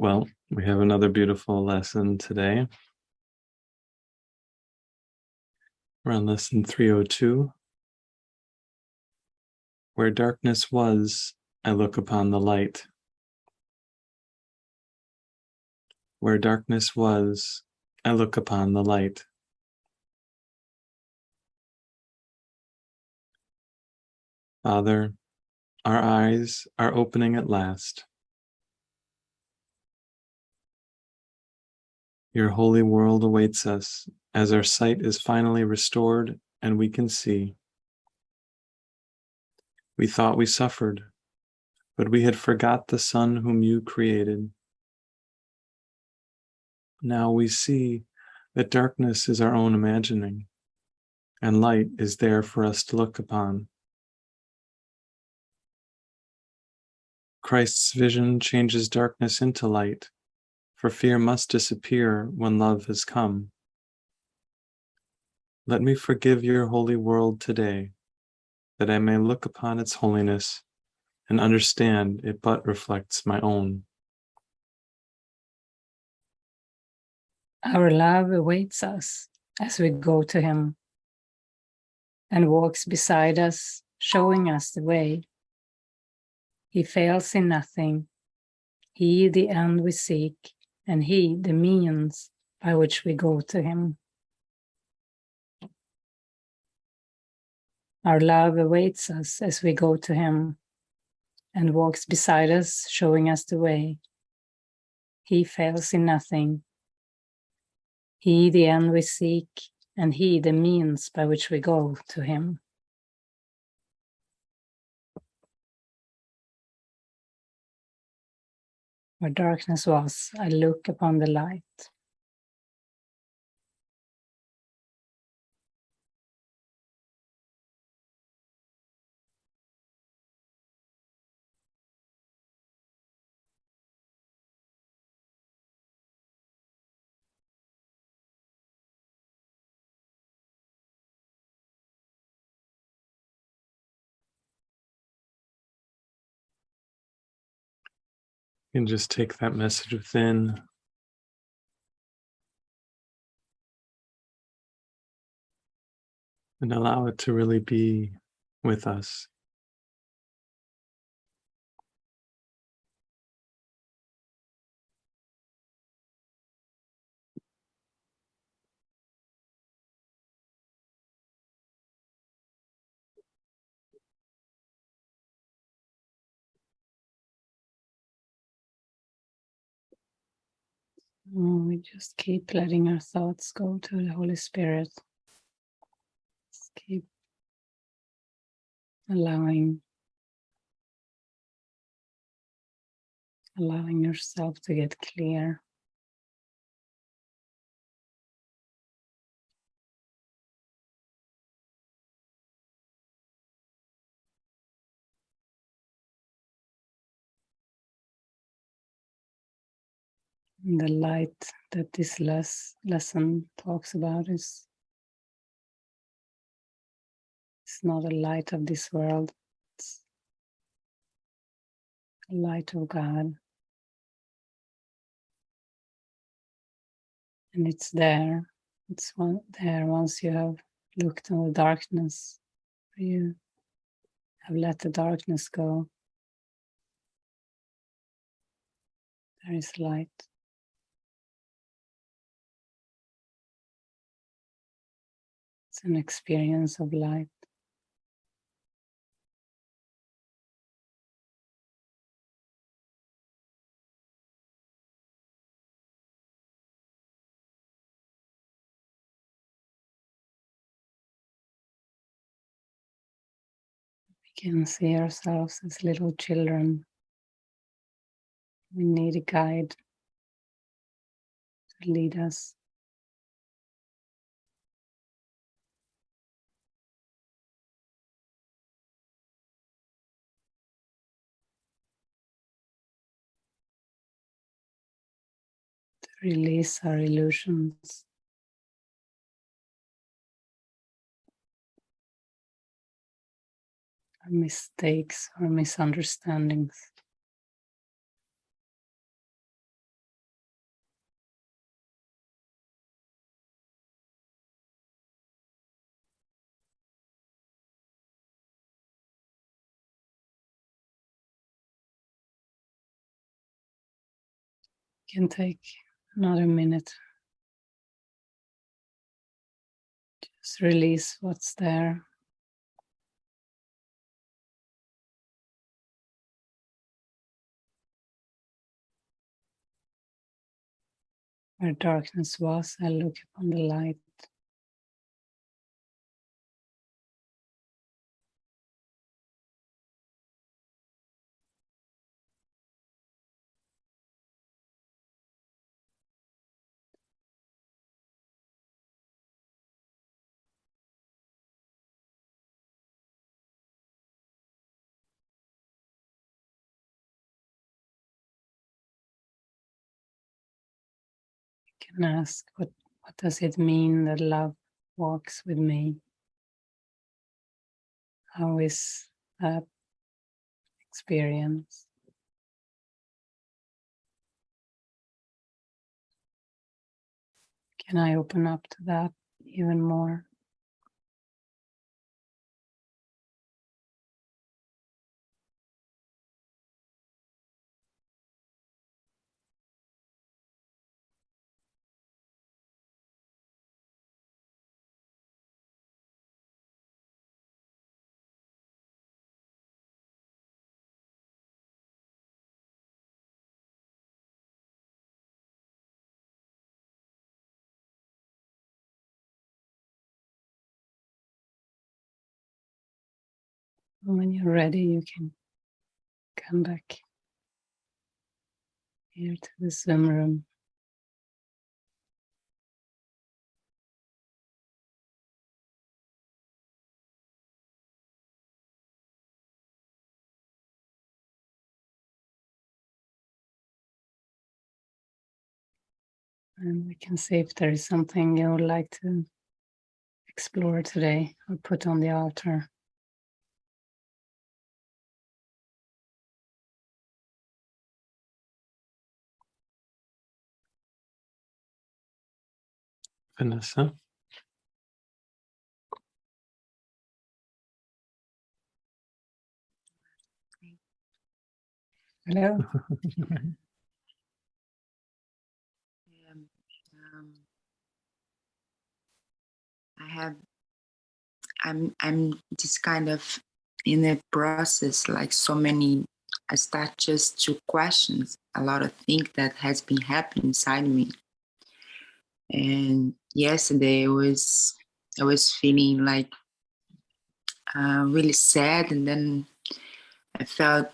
Well, we have another beautiful lesson today. We're on lesson 302. Where darkness was, I look upon the light. Where darkness was, I look upon the light. Father, our eyes are opening at last. Your holy world awaits us as our sight is finally restored and we can see. We thought we suffered, but we had forgot the Son whom you created. Now we see that darkness is our own imagining, and light is there for us to look upon. Christ's vision changes darkness into light, for fear must disappear when love has come. Let me forgive your holy world today, that I may look upon its holiness and understand it but reflects my own. Our love awaits us as we go to him and walks beside us, showing us the way. He fails in nothing. He the end we seek, and he the means by which we go to him. Our love awaits us as we go to him and walks beside us, showing us the way. He fails in nothing. He the end we seek, and he the means by which we go to him. Where darkness was, I look upon the light. You can just take that message within and allow it to really be with us. We just keep letting our thoughts go to the Holy Spirit. Just keep allowing yourself to get clear. And the light that this lesson talks about is not a light of this world. It's a light of God. And it's there. It's there once you have looked on the darkness. You have let the darkness go. There is light. It's an experience of light. We can see ourselves as little children. We need a guide to lead us. To release our illusions. Our mistakes or misunderstandings. can take another minute. Just release what's there. Where darkness was, I look upon the light. You can ask, what does it mean that love walks with me? How is that experience? Can I open up to that even more? When you're ready, you can come back here to the Zoom room. And we can see if there is something you would like to explore today or put on the altar. Vanessa? Hello? I'm just kind of in a process, like so many. I start just to question a lot of things that has been happening inside me. And yesterday I was feeling like really sad, and then I felt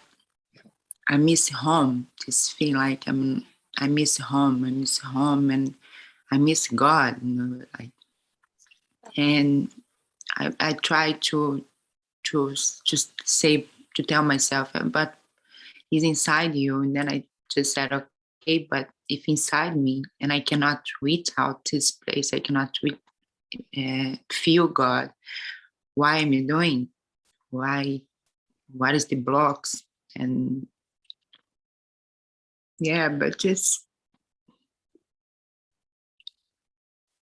I miss home. Just feeling like I miss home, and I miss God. You know, like, and I try to just say, to tell myself, but he's inside you. And then I just said, okay, but if inside me, and I cannot reach out this place, I cannot feel God, why am I doing? Why? What is the blocks? And yeah, but just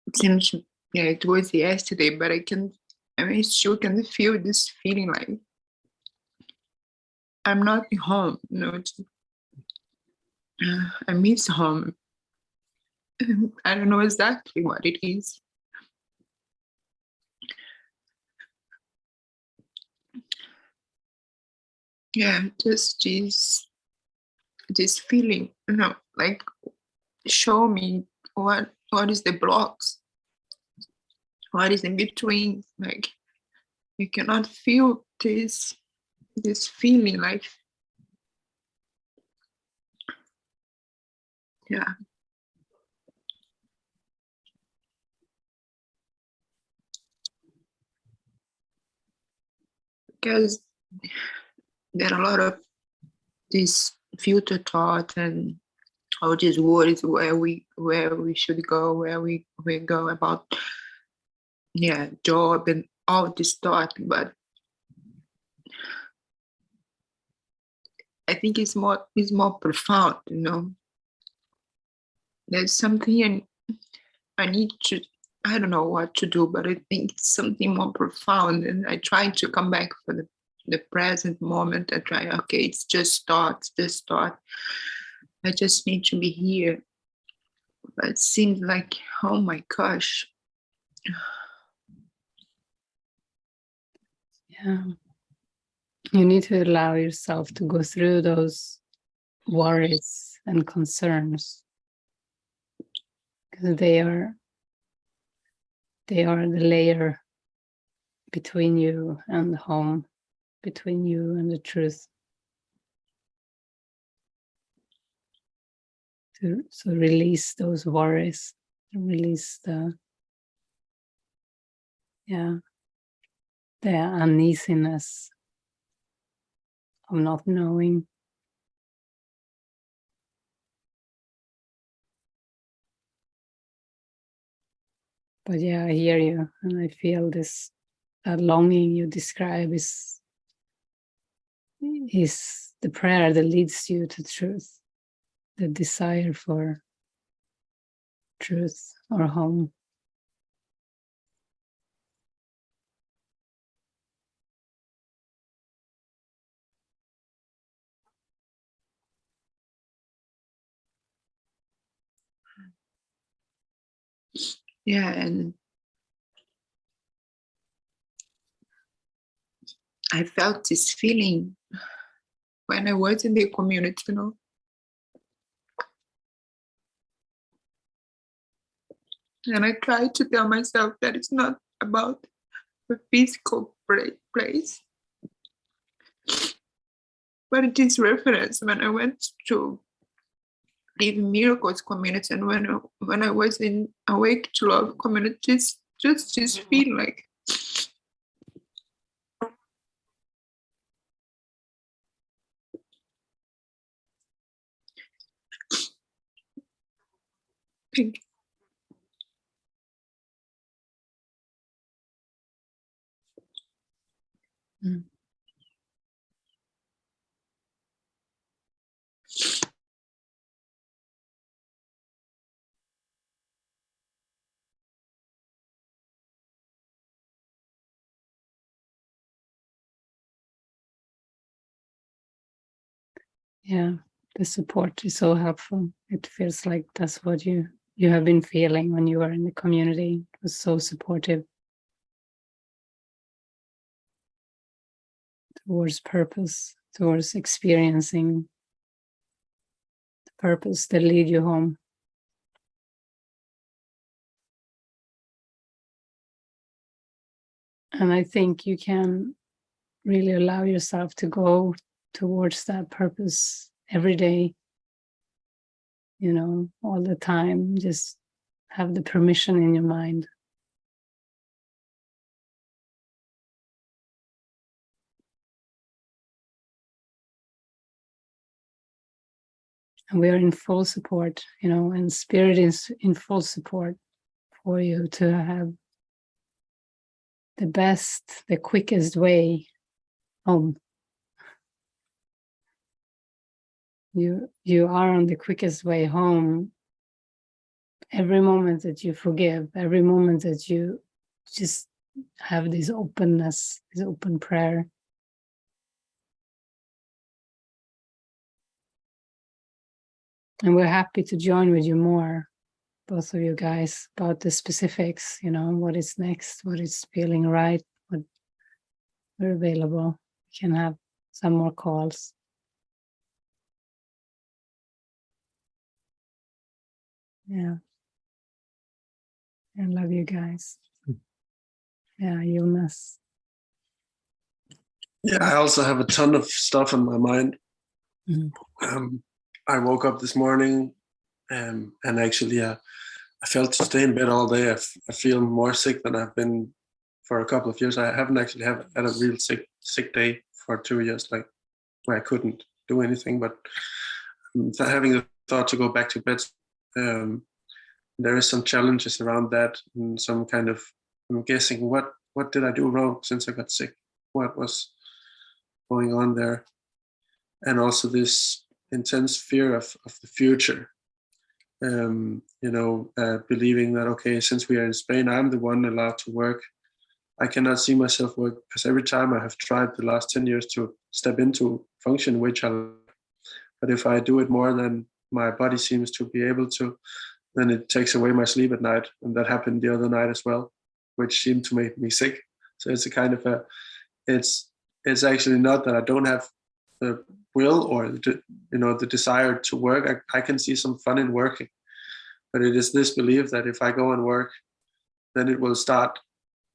it seems, yeah, it was yesterday, but I still can feel this feeling like I'm not home. You know, I miss home. I don't know exactly what it is. Yeah, just this feeling, you know, like show me what is the blocks, what is in between. Like you cannot feel this feeling, like yeah. Because there are a lot of this future thought and all these worries where we should go, where we go about job and all this thought. But I think it's more profound, you know. There's something I need to, I don't know what to do, but I think it's something more profound. And I try to come back for the present moment. I try, okay, it's just thoughts, this thought. I just need to be here But it seemed like, oh my gosh. Yeah. You need to allow yourself to go through those worries and concerns, because they are the layer between you and home, between you and the truth. So release those worries, release the uneasiness of not knowing. But yeah, I hear you, and I feel this, that longing you describe is the prayer that leads you to truth, the desire for truth or home. Yeah, and I felt this feeling when I was in the community, you know. And I tried to tell myself that it's not about a physical place, but it is reference. When I went to Living Miracles community and when I was in Awaken to Love communities, just feel like Mm. Yeah, the support is so helpful. It feels like that's what you have been feeling when you were in the community. It was so supportive towards purpose, towards experiencing the purpose that lead you home. And I think you can really allow yourself to go towards that purpose every day, you know, all the time. Just have the permission in your mind. And we are in full support, you know, and Spirit is in full support for you to have the best, the quickest way home. You are on the quickest way home. Every moment that you forgive, every moment that you just have this openness, this open prayer. And we're happy to join with you more, both of you guys, about the specifics, you know, what is next, what is feeling right, what we're available. We can have some more calls. Yeah. I love you guys. Yeah, Jonas. Yeah, I also have a ton of stuff on my mind. Mm-hmm. I woke up this morning and actually I felt to stay in bed all day. I feel more sick than I've been for a couple of years. I haven't actually had a real sick day for 2 years, like where I couldn't do anything, but having the thought to go back to bed. There is some challenges around that and some kind of, I'm guessing, what did I do wrong since I got sick? What was going on there? And also this intense fear of the future. Believing that, okay, since we are in Spain, I'm the one allowed to work. I cannot see myself work because every time I have tried the last 10 years to step into function, which I like, but if I do it more than my body seems to be able to, then it takes away my sleep at night. And that happened the other night as well, which seemed to make me sick. So it's a kind of it's actually not that I don't have the will or the desire to work. I can see some fun in working, but it is this belief that if I go and work, then it will start,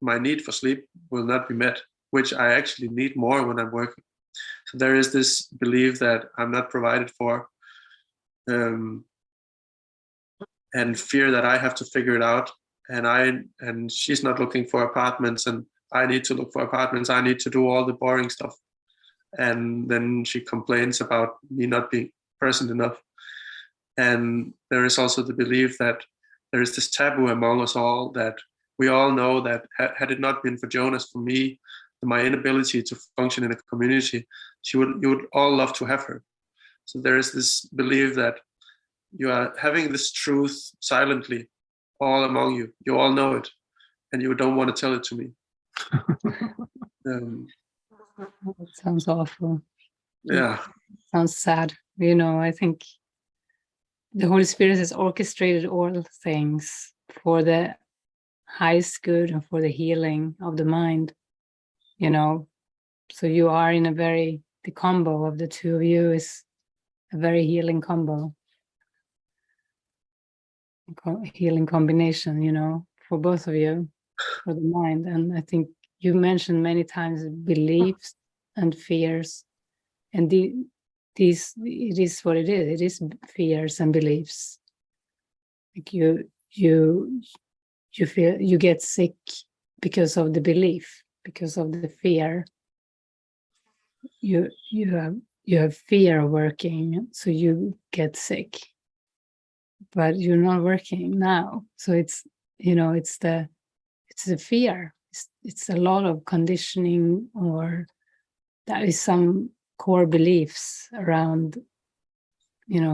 my need for sleep will not be met, which I actually need more when I'm working. So there is this belief that I'm not provided for, and fear that I have to figure it out. And she's not looking for apartments, and I need to look for apartments. I need to do all the boring stuff. And then she complains about me not being present enough. And there is also the belief that there is this taboo among us all, that we all know that had it not been for Jonas, for me, my inability to function in a community, you would all love to have her. So there is this belief that you are having this truth silently all among you. You all know it, and you don't want to tell it to me. That sounds awful. Yeah. Sounds sad. I think the Holy Spirit has orchestrated all things for the highest good and for the healing of the mind, So you are in the combo of the two of you is a very healing combo. Healing combination, for both of you, for the mind. And I think you mentioned many times beliefs and fears, and it is what it is. It is fears and beliefs. Like you feel you get sick because of the belief, because of the fear. You have fear working, so you get sick. But you're not working now, so it's the fear. It's a lot of conditioning, or that is some core beliefs around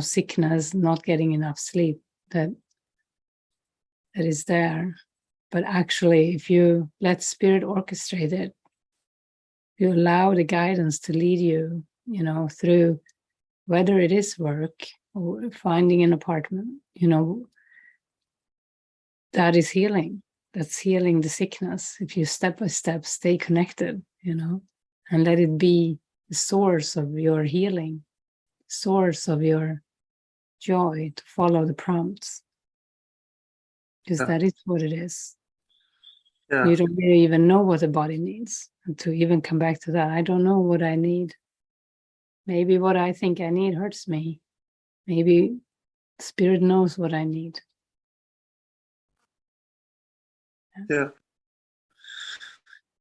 sickness, not getting enough sleep, that is there. But actually, if you let Spirit orchestrate it, you allow the guidance to lead you through, whether it is work or finding an apartment, that is healing. That's healing the sickness. If you step by step stay connected, and let it be the source of your healing, source of your joy, to follow the prompts. Because that is what it is. Yeah. You don't really even know what the body needs. And to even come back to that, I don't know what I need. Maybe what I think I need hurts me. Maybe Spirit knows what I need. Yeah.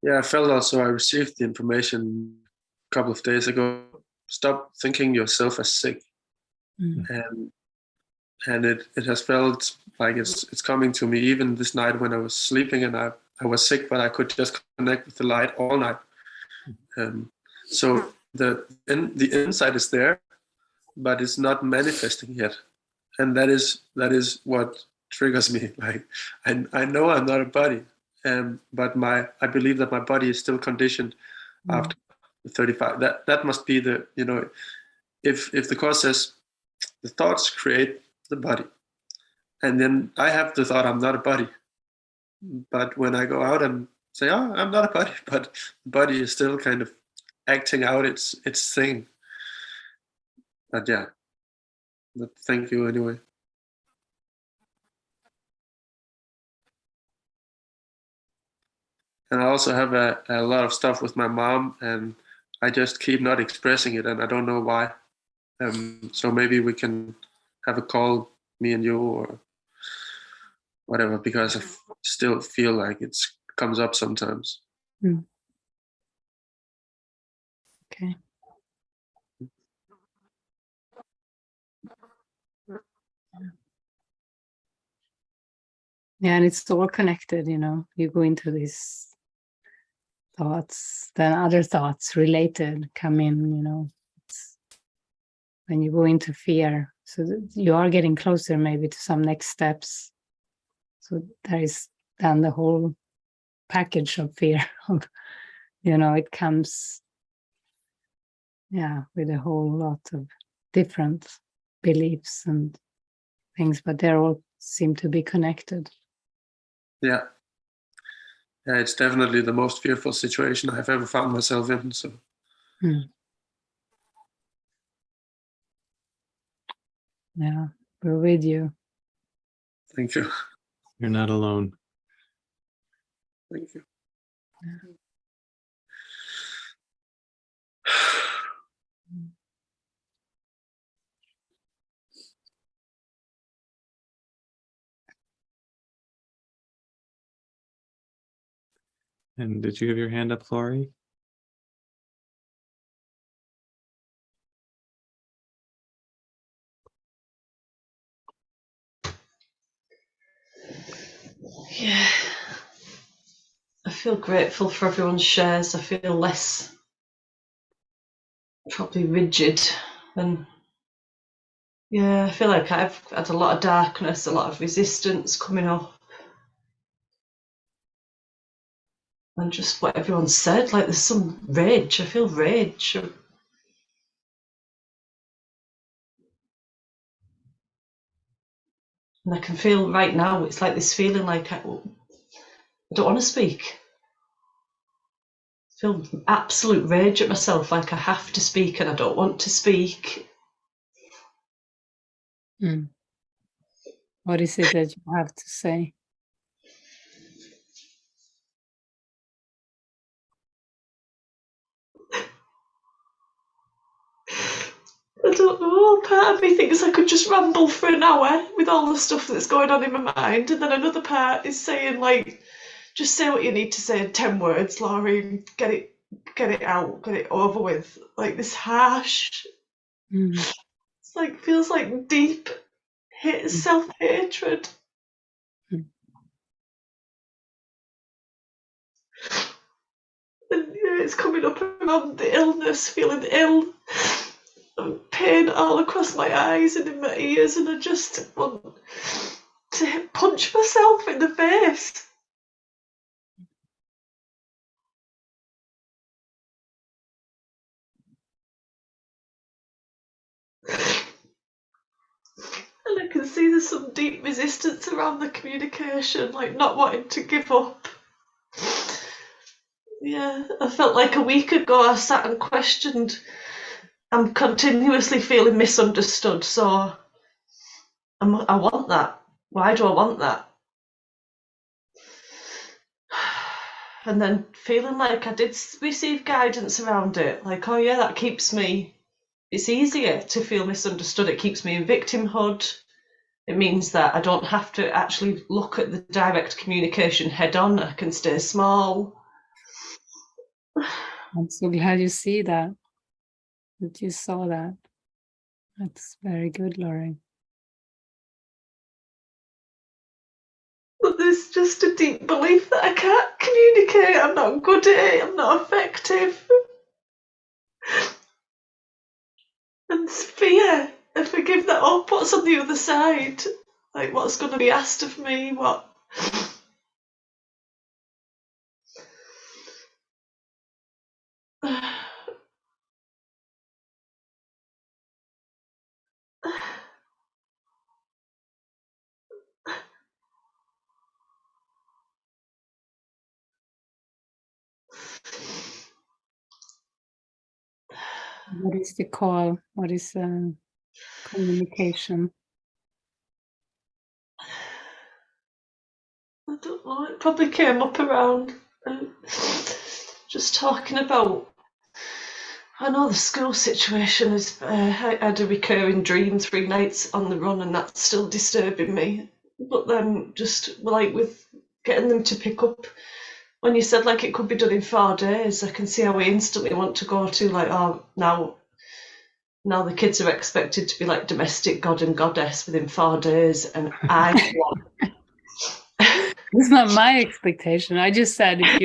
Yeah, I felt also I received the information a couple of days ago. Stop thinking yourself as sick. And it has felt like it's coming to me even this night when I was sleeping, and I was sick, but I could just connect with the light all night. So the insight is there, but it's not manifesting yet. And that is what triggers me. Like I know I'm not a body, but I believe that my body is still conditioned after 35. That must be the if the Course says the thoughts create the body, and then I have the thought I'm not a body, but when I go out and say, oh, I'm not a body, but the body is still kind of acting out its thing. But yeah, but thank you anyway. And I also have a lot of stuff with my mom, and I just keep not expressing it, and I don't know why. So maybe we can have a call, me and you, or whatever, because I still feel like it comes up sometimes. Okay. Yeah, and it's all connected, you go into these thoughts, then other thoughts related come in, when you go into fear, so that you are getting closer maybe to some next steps. So there is then the whole package of fear of, it comes, with a whole lot of different beliefs and things, but they're all seem to be connected. Yeah. Yeah, it's definitely the most fearful situation I've ever found myself in. So Yeah, we're with you. thank you. You're not alone. Thank you. And did you have your hand up, Laurie? Yeah. I feel grateful for everyone's shares. I feel less probably rigid, and yeah, I feel like I've had a lot of darkness, a lot of resistance coming up, and just what everyone said, like there's some rage. I feel rage. And I can feel right now, it's like this feeling like I don't want to speak. I feel absolute rage at myself, like I have to speak and I don't want to speak. What is it that you have to say? I don't know, part of me thinks I could just ramble for an hour with all the stuff that's going on in my mind, and then another part is saying, like, just say what you need to say in 10 words, Laurie, and get it out, get it over with. Like this harsh, it's like, feels like deep self-hatred. And it's coming up around the illness, feeling ill, and pain all across my eyes and in my ears, and I just want to punch myself in the face. And I can see there's some deep resistance around the communication, like not wanting to give up. Yeah, I felt like a week ago I sat and questioned. I'm continuously feeling misunderstood, so I want that. Why do I want that? And then feeling like I did receive guidance around it, like, oh yeah, that keeps me, it's easier to feel misunderstood. It keeps me in victimhood. It means that I don't have to actually look at the direct communication head on. I can stay small. I'm so glad you see that you saw that. That's very good, Laurie. But there's just a deep belief that I can't communicate. I'm not good at it. I'm not effective. And fear. If I give that up, what's on the other side? Like, what's going to be asked of me? What? What is the call? What is communication? I don't know. It probably came up around just talking about. I know the school situation is. I had a recurring dream 3 nights on the run, and that's still disturbing me. But then, just like with getting them to pick up, when you said like it could be done in 4 days, I can see how we instantly want to go to like, oh, now the kids are expected to be like domestic god and goddess within 4 days, and I want. It's not my expectation. I just said if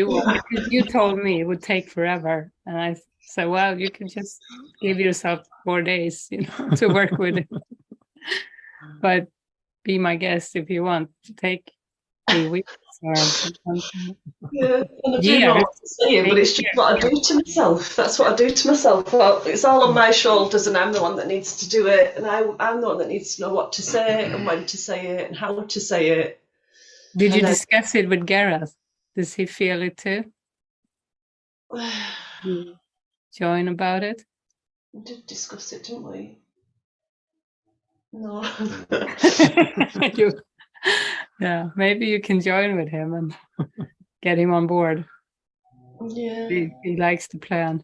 you told me it would take forever, and I said, well, you can just give yourself 4 days, to work with it. But be my guest if you want to take 3 weeks. or Yeah, and I do know years. what to say, but it's just what I do to myself. That's what I do to myself. Well, it's all on my shoulders, and I'm the one that needs to do it, and I'm the one that needs to know what to say and when to say it and how to say it. Did you And then- discuss it with Gareth? Does he feel it too? You join about it? We did discuss it, didn't we? No. Yeah, maybe you can join with him and get him on board. Yeah. He likes to plan.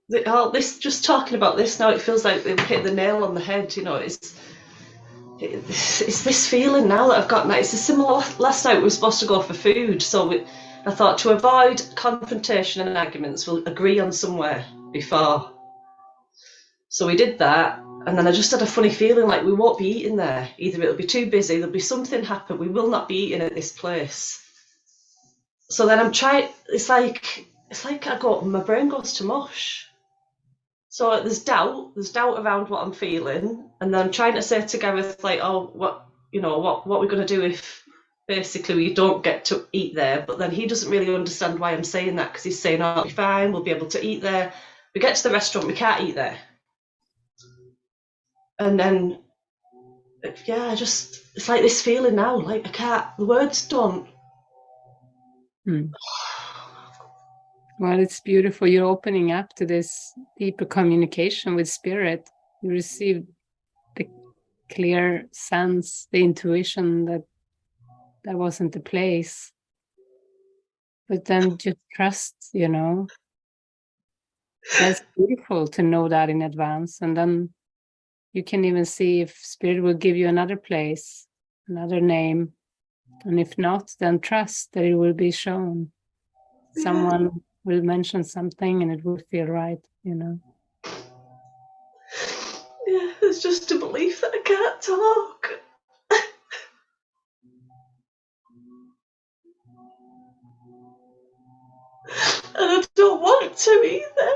This just talking about this now, it feels like they've hit the nail on the head. You know, it's this feeling now that I've got now. It's a similar. Last night we were supposed to go for food, so I thought to avoid confrontation and arguments, we'll agree on somewhere before. So we did that, and then I just had a funny feeling like we won't be eating there. Either it'll be too busy, there'll be something happen. We will not be eating at this place. So then I'm trying. It's like my brain goes to mush. So there's doubt around what I'm feeling, and then I'm trying to say to Gareth, like, oh, what we're going to do if basically we don't get to eat there. But then he doesn't really understand why I'm saying that, because he's saying, oh, it'll be fine, we'll be able to eat there. We get to the restaurant, we can't eat there. And then, yeah, it's like this feeling now, like I can't, the words don't. Well, it's beautiful. You're opening up to this deeper communication with spirit. You receive the clear sense, the intuition that wasn't the place. But then just trust, That's beautiful to know that in advance. And then you can even see if spirit will give you another place, another name. And if not, then trust that it will be shown. Yeah. Someone will mention something and it will feel right, Yeah, it's just a belief that I can't talk. And I don't want to either.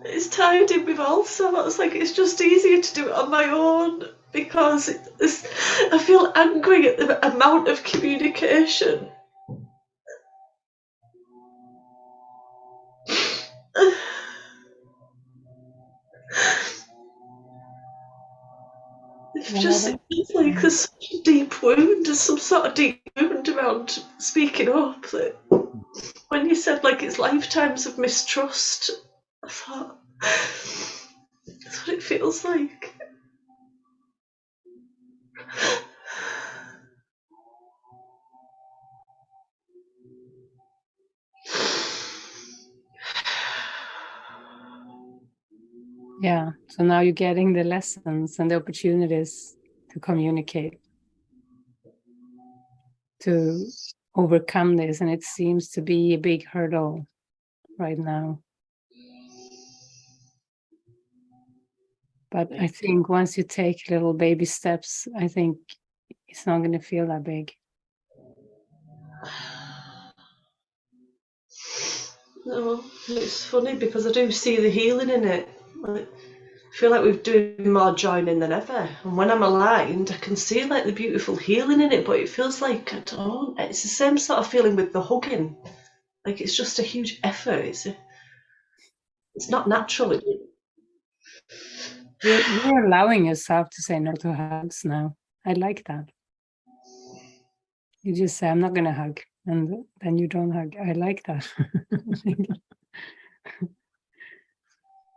It's tied in with also. It's like it's just easier to do it on my own because I feel angry at the amount of communication. It feels like there's such a deep wound, there's some sort of deep wound around speaking up. That when you said like it's lifetimes of mistrust, I thought that's what it feels like. Yeah, so now you're getting the lessons and the opportunities to communicate, to overcome this, and it seems to be a big hurdle right now. But I think once you take little baby steps, I think it's not going to feel that big. No, it's funny because I do see the healing in it. Like, I feel like we're doing more joining than ever. And when I'm aligned, I can see like the beautiful healing in it, but it feels like, I don't, it's the same sort of feeling with the hugging. Like it's just a huge effort. It's not natural. You're allowing yourself to say no to hugs now. I like that. You just say, I'm not going to hug. And then you don't hug. I like that.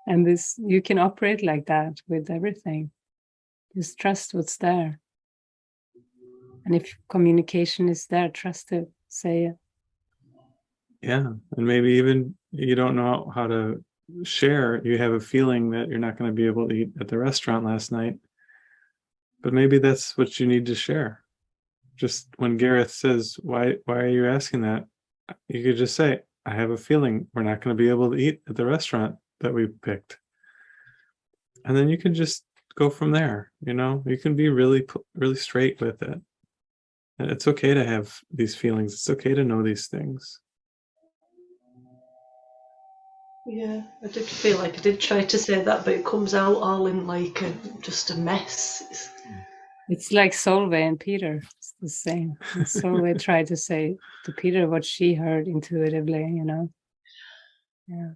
And this, you can operate like that with everything. Just trust what's there. And if communication is there, trust it, say it. Yeah. And maybe even you don't know how to share. You have a feeling that you're not going to be able to eat at the restaurant last night. But maybe that's what you need to share. Just when Gareth says, why are you asking that? You could just say, I have a feeling we're not going to be able to eat at the restaurant that we picked. And then you can just go from there. You can be really straight with it. And it's okay to have these feelings. It's okay to know these things. Yeah, I did feel like I did try to say that, but it comes out all in like just a mess. It's like Solveig and Peter. It's the same. And Solveig tried to say to Peter what she heard intuitively, you know. Yeah.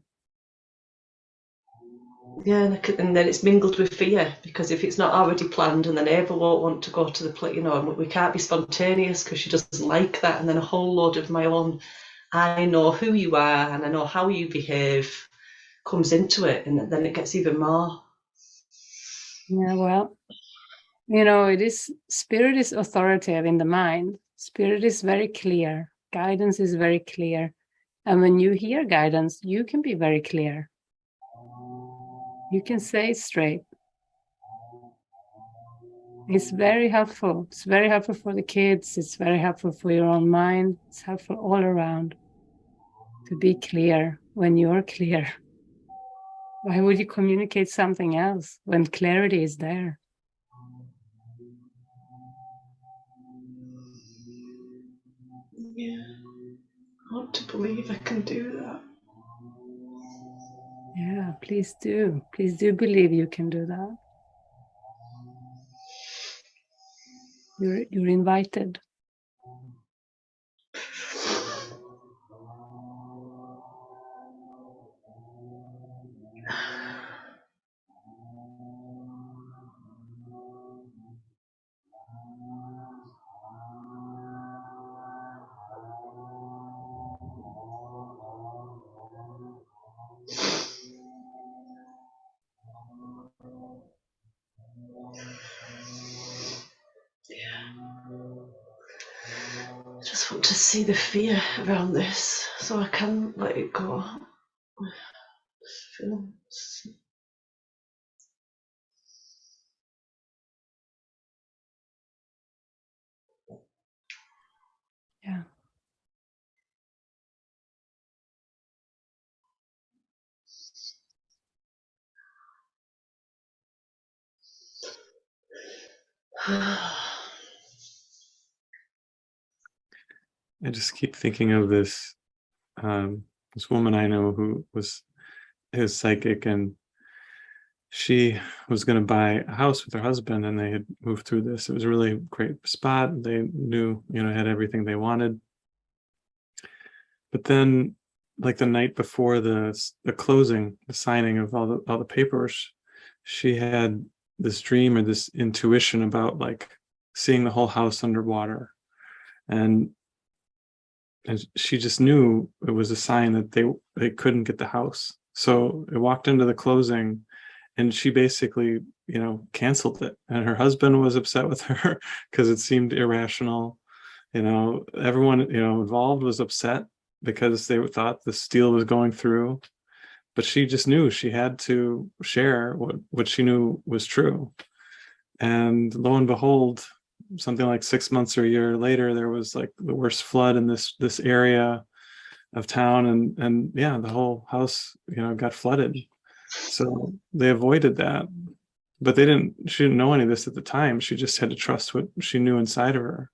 Yeah, and then it's mingled with fear, because if it's not already planned and the neighbour won't want to go to the place, you know, and we can't be spontaneous because she doesn't like that, and then a whole load of my own, I know who you are and I know how you behave, comes into it, and then it gets even more. Yeah, well, you know, it is, spirit is authoritative in the mind. Spirit is very clear. Guidance is very clear. And when you hear guidance, you can be very clear. You can say it straight. It's very helpful. It's very helpful for the kids. It's very helpful for your own mind. It's helpful all around to be clear when you're clear. Why would you communicate something else when clarity is there? Yeah, I want to believe I can do that. Yeah, please do. Please do believe you can do that. You're invited. I just want to see the fear around this so I can let it go. Yeah. I just keep thinking of this this woman I know who was his psychic, and she was going to buy a house with her husband, and they had moved through this. It was a really great spot. They knew, you know, had everything they wanted. But then, like the night before the closing, the signing of all the papers, she had this dream or this intuition about like seeing the whole house underwater, and she just knew it was a sign that they couldn't get the house. So it walked into the closing, and she basically, you know, canceled it. And her husband was upset with her because it seemed irrational. You know, everyone, you know, involved was upset because they thought the deal was going through. But she just knew she had to share what she knew was true. And lo and behold, something like 6 months or a year later, there was like the worst flood in this area of town, and yeah, the whole house, you know, got flooded. So they avoided that, but she didn't know any of this at the time. She just had to trust what she knew inside of her.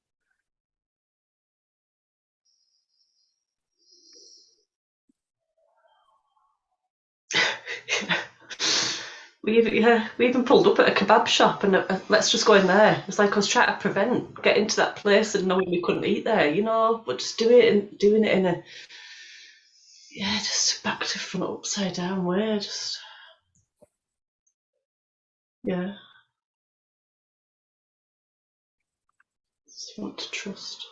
We even pulled up at a kebab shop, and let's just go in there. It's like I was trying to prevent getting to that place and knowing we couldn't eat there, you know, but just doing it in a, yeah, just back to front upside down way, just, yeah. Just want to trust.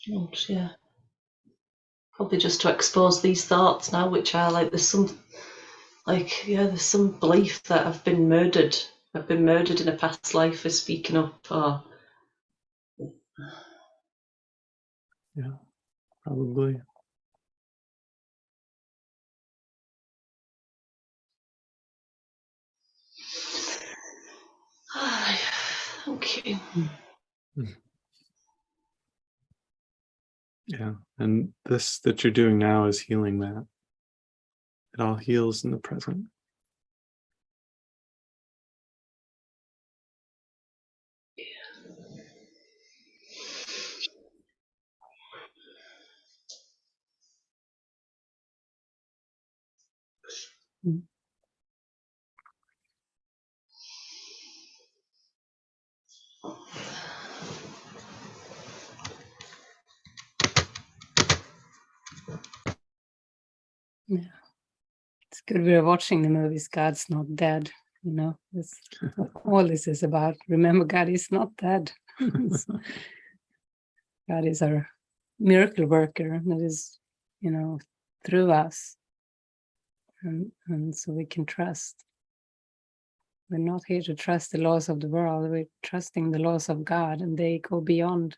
And yeah, probably just to expose these thoughts now, which are like, there's some belief that I've been murdered in a past life for speaking up, or Yeah, probably. thank you. Yeah, and this that you're doing now is healing that. It all heals in the present. Mm. Yeah, it's good we're watching the movies God's Not Dead, you know. That's what all this is about. Remember, God is not dead. God is our miracle worker that is, you know, through us. And so we can trust. We're not here to trust the laws of the world. We're trusting the laws of God, and they go beyond.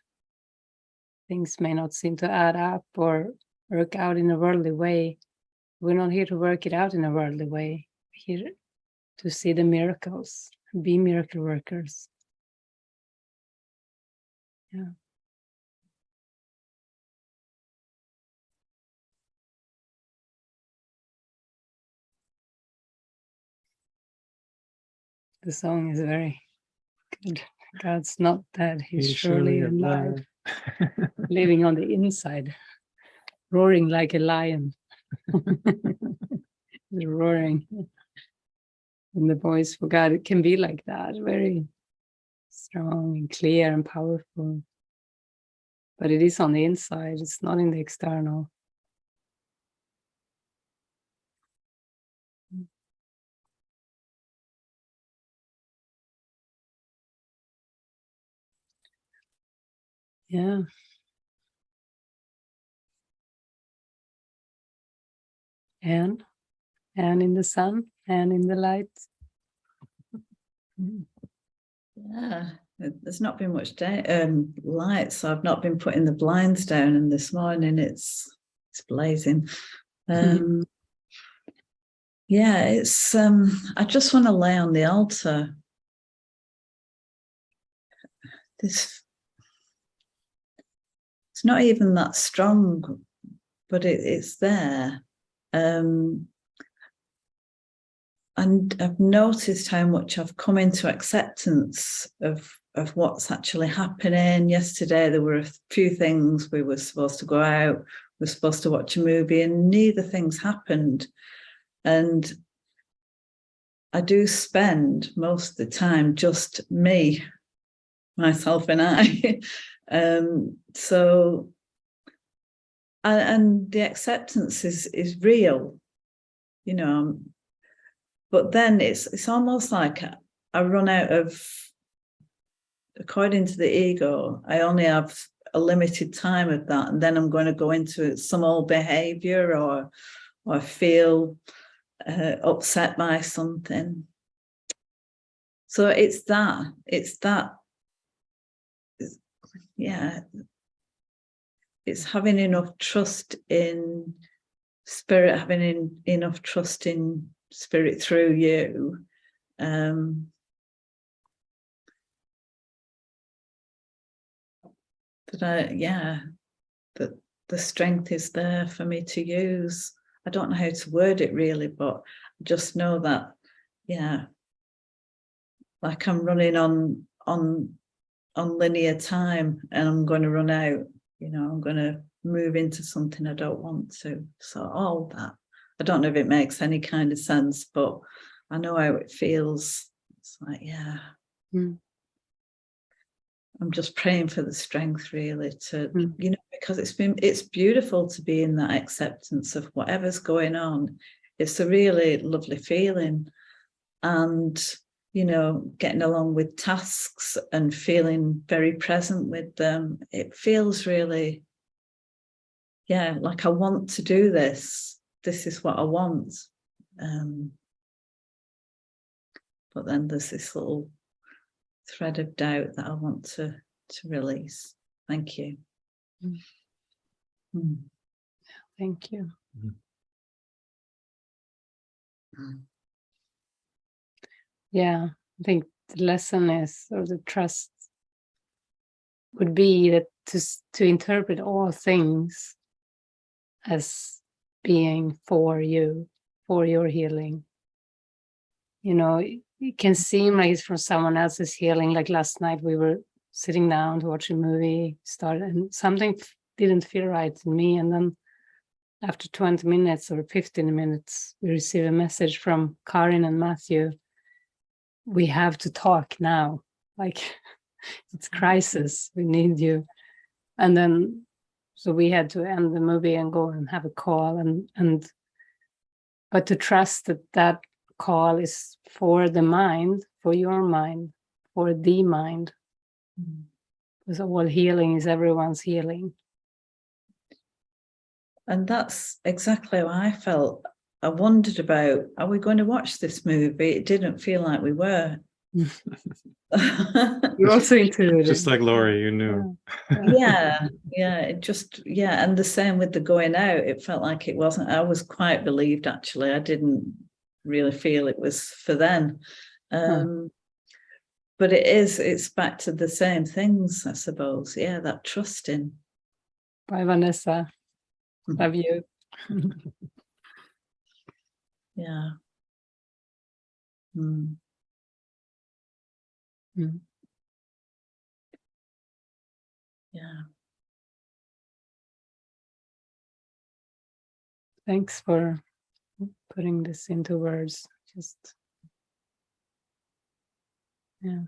Things may not seem to add up or work out in a worldly way. We're not here to work it out in a worldly way. We're here to see the miracles, be miracle workers. Yeah. The song is very good. God's not dead. He's surely alive. Living on the inside, roaring like a lion. Roaring. And the voice for God, it can be like that, very strong and clear and powerful. But it is on the inside, it's not in the external. Yeah. And in the sun and in the light. Yeah, there's not been much light, so I've not been putting the blinds down, and this morning it's blazing. Yeah, it's I just want to lay on the altar. It's not even that strong, but it's there. And I've noticed how much I've come into acceptance of what's actually happening. Yesterday, there were a few things. We were supposed to go out, we were supposed to watch a movie, and neither things happened. And I do spend most of the time just me, myself and I. So, and the acceptance is real, you know. But then it's almost like I run out of, according to the ego, I only have a limited time of that, and then I'm going to go into some old behavior or feel upset by something. So it's that, yeah, it's having enough trust in spirit, having enough trust in spirit through you, that the strength is there for me to use. I don't know how to word it really, but I just know that, yeah, like I'm running on linear time, and I'm going to run out, you know, I'm going to move into something I don't want to. So all that, I don't know if it makes any kind of sense, but I know how it feels. It's like, yeah. I'm just praying for the strength really to, you know, because it's beautiful to be in that acceptance of whatever's going on. It's a really lovely feeling. And, you know, getting along with tasks and feeling very present with them, it feels really, yeah, like I want to do this. This is what I want. But then there's this little thread of doubt that I want to release. Thank you. Thank you. Yeah, I think the lesson is, or the trust would be that to interpret all things as being for you, for your healing. You know, it can seem like it's from someone else's healing. Like last night we were sitting down to watch a movie, and something didn't feel right to me, and then after 20 minutes or 15 minutes, we receive a message from Karin and Matthew. We have to talk now. Like, it's crisis. We need you. And then, so we had to end the movie and go and have a call. But to trust that that call is for the mind, for your mind, for the mind. Because all healing is everyone's healing. And that's exactly how I felt. I wondered about, are we going to watch this movie? It didn't feel like we were. You also intuited. Just like Laurie, you knew. Yeah. And the same with the going out. It felt like it wasn't. I was quite relieved, actually. I didn't really feel it was for them. But it's back to the same things, I suppose. Yeah, that trusting. Bye, Vanessa. Love you. Yeah. Yeah. Thanks for putting this into words. Just, yeah.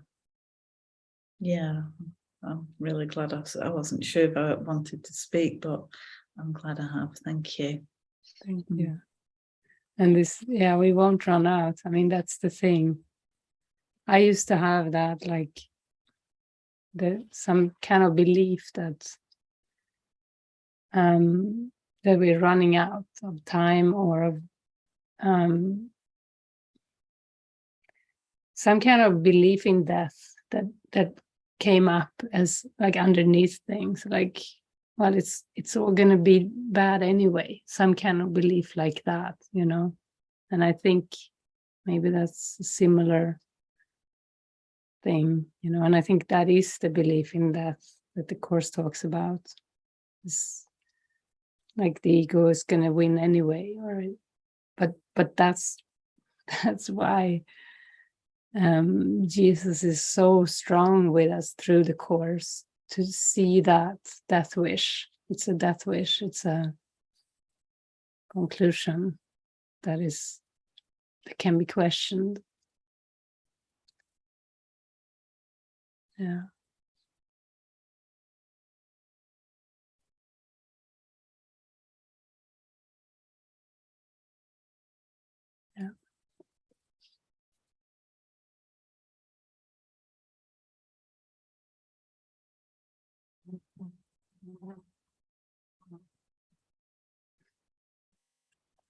I'm really glad I wasn't sure if I wanted to speak, but I'm glad I have. Thank you. Thank you. And this, we won't run out. I mean, that's the thing. I used to have that, like, some kind of belief that we're running out of time, or of some kind of belief in death that came up as like underneath things, like, well, it's all going to be bad anyway. Some kind of belief like that, And I think maybe that's a similar thing, And I think that is the belief in death that the Course talks about. It's like the ego is going to win anyway, but that's why Jesus is so strong with us through the Course, to see that death wish. It's a death wish. It's a conclusion that can be questioned. Yeah. Yeah.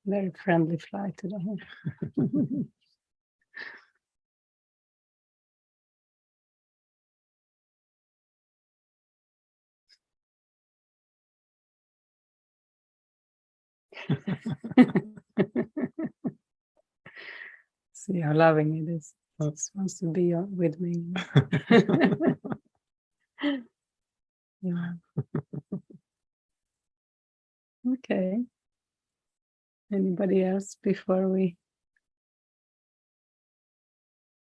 Very friendly flight today. See how loving it is. It wants to be with me. Yeah. Okay. Anybody else before we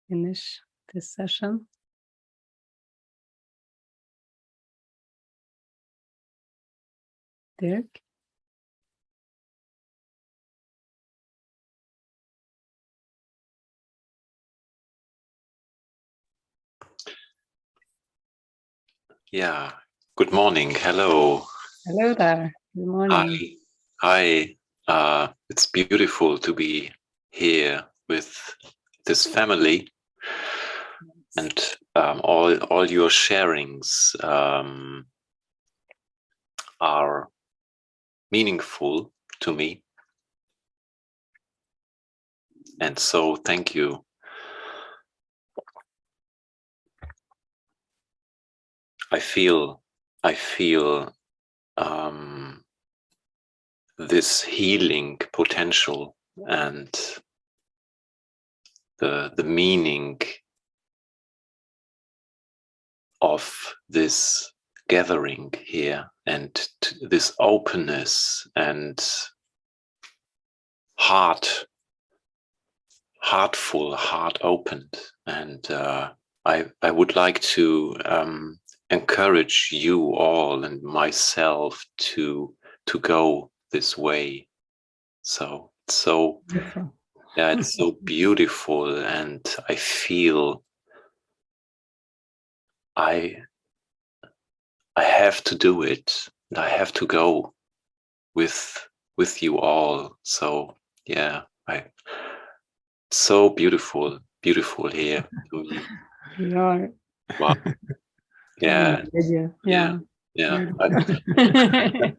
finish this session? Dirk? Yeah. Good morning. Hello. Hello there. Good morning. Hi. It's beautiful to be here with this family, and all your sharings are meaningful to me, and so thank you. I feel this healing potential and the meaning of this gathering here, and this openness and heart opened. And I would like to encourage you all and myself to go this way. So it's so, Beautiful. yeah, it's so beautiful, and I feel I have to do it, and I have to go with you all. So yeah, it's so beautiful here to me. You are. Wow. Yeah. Yeah. Yeah. Beautiful.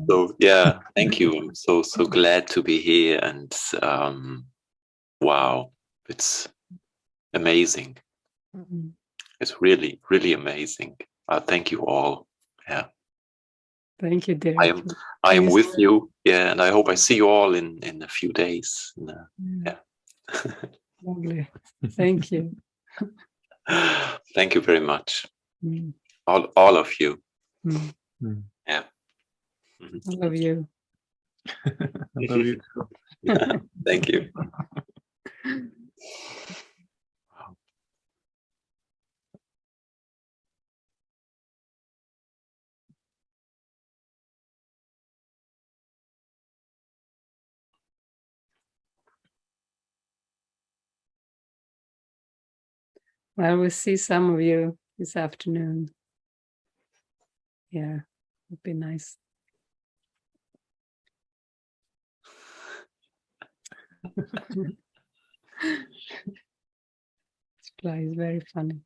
So yeah, thank you. I'm so glad to be here, and wow, it's amazing. Mhm. It's really, really amazing. Thank you all. Yeah, Thank you, Derek. I am Yes. with you. Yeah, and I hope I see you all in a few days. Yeah. Lovely. Thank you. Thank you very much, Mm. all of you. Mm. Yeah. I love you. I love you too. Yeah, thank you. Well, we'll see some of you this afternoon. Yeah, it'd be nice. This guy is very funny.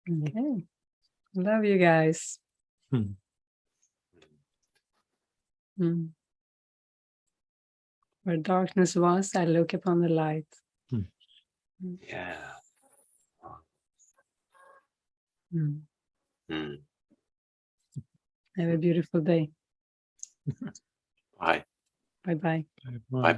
Okay. Love you guys. Hmm. Mm. Where darkness was, I look upon the light. Yeah. Mm. Mm. Have a beautiful day. Bye. Bye-bye. Bye.